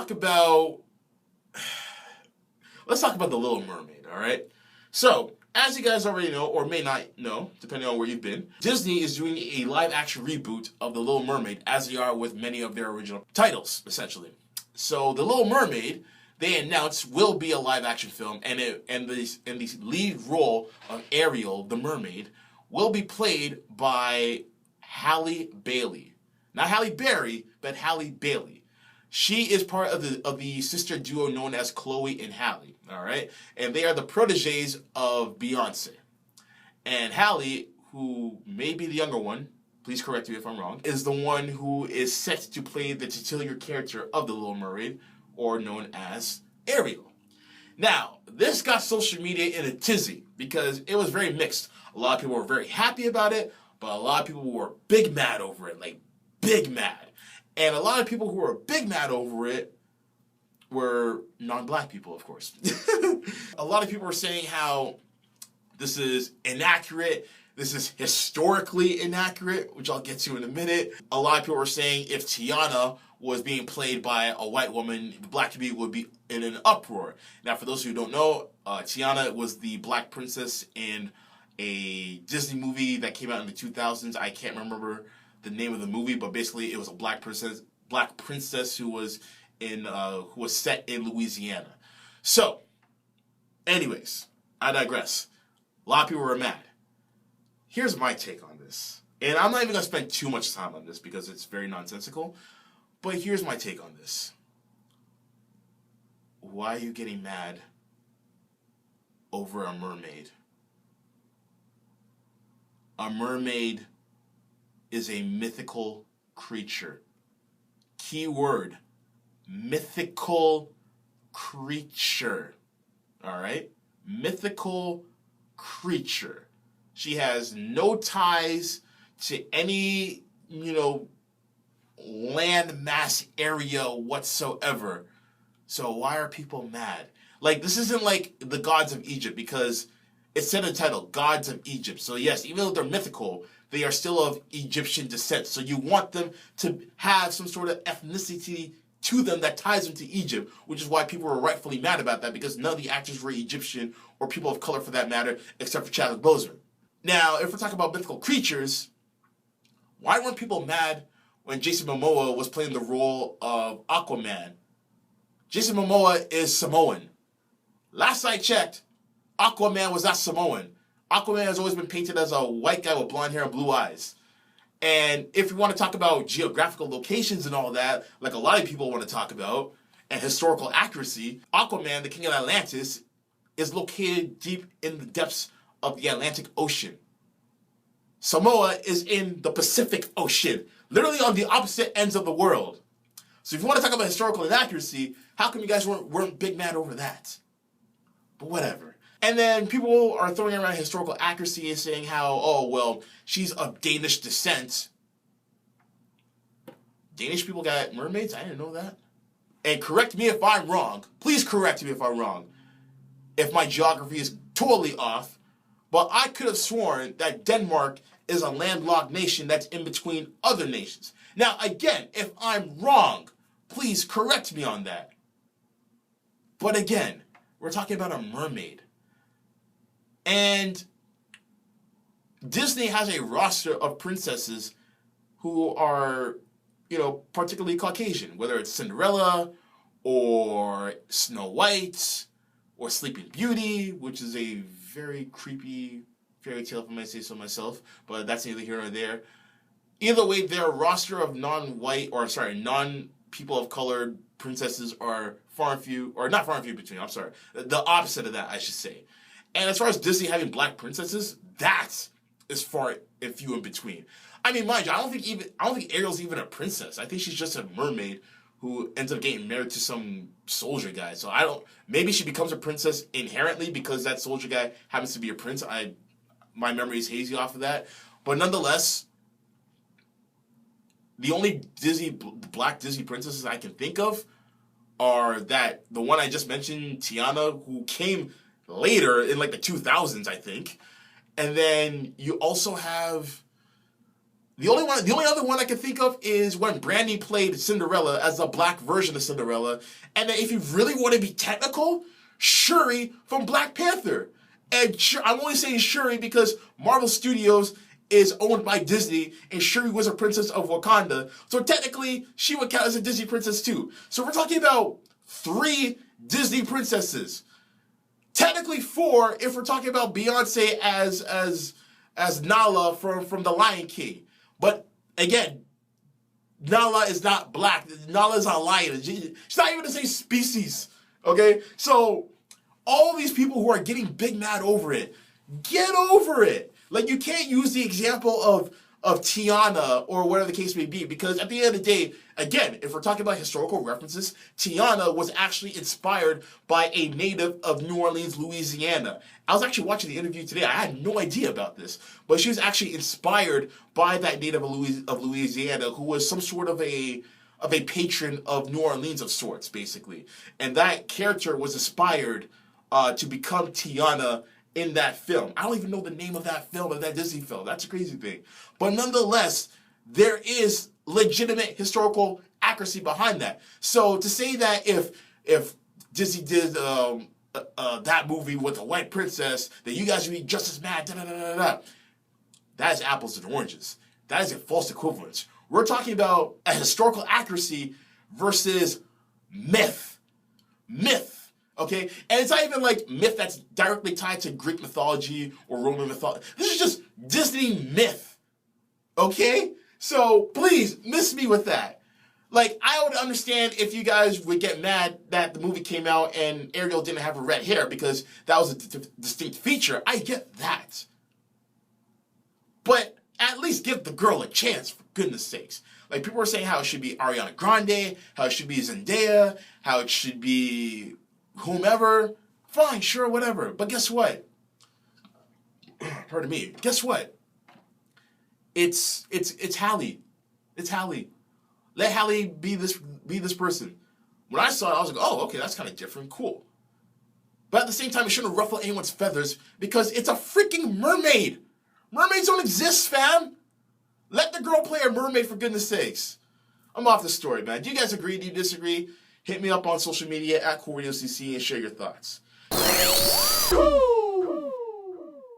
talk about the Little Mermaid, all right? So, as you guys already know, or may not know, depending on where you've been, Disney is doing a live-action reboot of The Little Mermaid, as they are with many of their original titles, essentially. So, The Little Mermaid, they announced, will be a live-action film, and the lead role of Ariel, the mermaid, will be played by Halle Bailey. Not Halle Berry, but Halle Bailey. She is part of the sister duo known as Chloe and Halle, all right? And they are the proteges of Beyonce. And Halle, who may be the younger one, please correct me if I'm wrong, is the one who is set to play the titular character of the Little Mermaid, or known as Ariel. Now, this got social media in a tizzy because it was very mixed. A lot of people were very happy about it, but a lot of people were big mad over it, like big mad. And a lot of people who were big mad over it were non-black people, of course. A lot of people were saying how this is inaccurate, this is historically inaccurate, which I'll get to in a minute. A lot of people were saying if Tiana was being played by a white woman, the black community would be in an uproar. Now, for those who don't know, Tiana was the black princess in a Disney movie that came out in the 2000s. I can't remember the name of the movie, but basically it was a black princess who was set in Louisiana. So, anyways, I digress. A lot of people were mad. Here's my take on this. And I'm not even going to spend too much time on this because it's very nonsensical. But here's my take on this. Why are you getting mad over a mermaid? A mermaid is a mythical creature. Key word, mythical creature. All right? Mythical creature. She has no ties to any, land mass area whatsoever. So why are people mad? Like, this isn't like the gods of Egypt, because it said in the title, Gods of Egypt. So yes, even though they're mythical, they are still of Egyptian descent. So you want them to have some sort of ethnicity to them that ties them to Egypt, which is why people were rightfully mad about that, because none of the actors were Egyptian, or people of color for that matter, except for Chadwick Boseman. Now, if we're talking about mythical creatures, why weren't people mad when Jason Momoa was playing the role of Aquaman? Jason Momoa is Samoan. Last I checked, Aquaman was not Samoan. Aquaman has always been painted as a white guy with blonde hair and blue eyes. And if you want to talk about geographical locations and all that, like a lot of people want to talk about, and historical accuracy, Aquaman, the king of Atlantis, is located deep in the depths of the Atlantic Ocean. Samoa is in the Pacific Ocean, literally on the opposite ends of the world. So if you want to talk about historical inaccuracy, how come you guys weren't big mad over that? But whatever. And then people are throwing around historical accuracy and saying how, oh, well, she's of Danish descent. Danish people got mermaids? I didn't know that. And correct me if I'm wrong. Please correct me if I'm wrong. If my geography is totally off. But I could have sworn that Denmark is a landlocked nation that's in between other nations. Now, again, if I'm wrong, please correct me on that. But again, we're talking about a mermaid. And Disney has a roster of princesses who are, particularly Caucasian, whether it's Cinderella or Snow White or Sleeping Beauty, which is a very creepy fairy tale, if I might say so myself, but that's neither here nor there. Either way, their roster of non-people of color princesses are far and few, or not far and few between, I'm sorry. The opposite of that, I should say. And as far as Disney having black princesses, that is far and few in between. I mean, mind you, I don't think Ariel's even a princess. I think she's just a mermaid who ends up getting married to some soldier guy. So maybe she becomes a princess inherently because that soldier guy happens to be a prince. My memory is hazy off of that. But nonetheless, the only black Disney princesses I can think of are the one I just mentioned, Tiana, who came later in like the 2000s, I think. And then you also have The only other one I can think of is when Brandy played Cinderella as a black version of Cinderella. And then if you really want to be technical, Shuri from Black Panther. And I'm only saying Shuri because Marvel Studios is owned by Disney, and Shuri was a princess of Wakanda. So technically, she would count as a Disney princess too. So we're talking about 3 Disney princesses. Technically 4 if we're talking about Beyonce as Nala from The Lion King. But again, Nala is not black. Nala is not lion. She's not even the same species. Okay? So all these people who are getting big mad over it, get over it. Like, you can't use the example of Tiana or whatever the case may be, because at the end of the day, again, if we're talking about historical references, Tiana was actually inspired by a native of New Orleans, Louisiana. I was actually watching the interview today. I had no idea about this, but she was actually inspired by that native of Louisiana who was some sort of a patron of New Orleans of sorts, basically. And that character was inspired to become Tiana in that film. I don't even know the name of that film, of that Disney film. That's a crazy thing. But nonetheless, there is legitimate historical accuracy behind that. So to say that if Disney did that movie with a white princess, that you guys would be just as mad, that is apples and oranges. That is a false equivalence. We're talking about a historical accuracy versus myth. Myth. Okay? And it's not even like myth that's directly tied to Greek mythology or Roman mythology. This is just Disney myth. Okay? So please, miss me with that. Like, I would understand if you guys would get mad that the movie came out and Ariel didn't have her red hair because that was a distinct feature. I get that. But at least give the girl a chance, for goodness sakes. Like, people are saying how it should be Ariana Grande, how it should be Zendaya, how it should be whomever. Fine, sure, whatever. But guess what? Pardon me. Guess what? It's Halle. It's Halle. Let Halle be this person. When I saw it, I was like, oh, okay, that's kind of different. Cool. But at the same time, it shouldn't ruffle anyone's feathers because it's a freaking mermaid. Mermaids don't exist, fam. Let the girl play a mermaid, for goodness sakes. I'm off the story, man. Do you guys agree? Do you disagree? Hit me up on social media at CoolRadioCC and share your thoughts.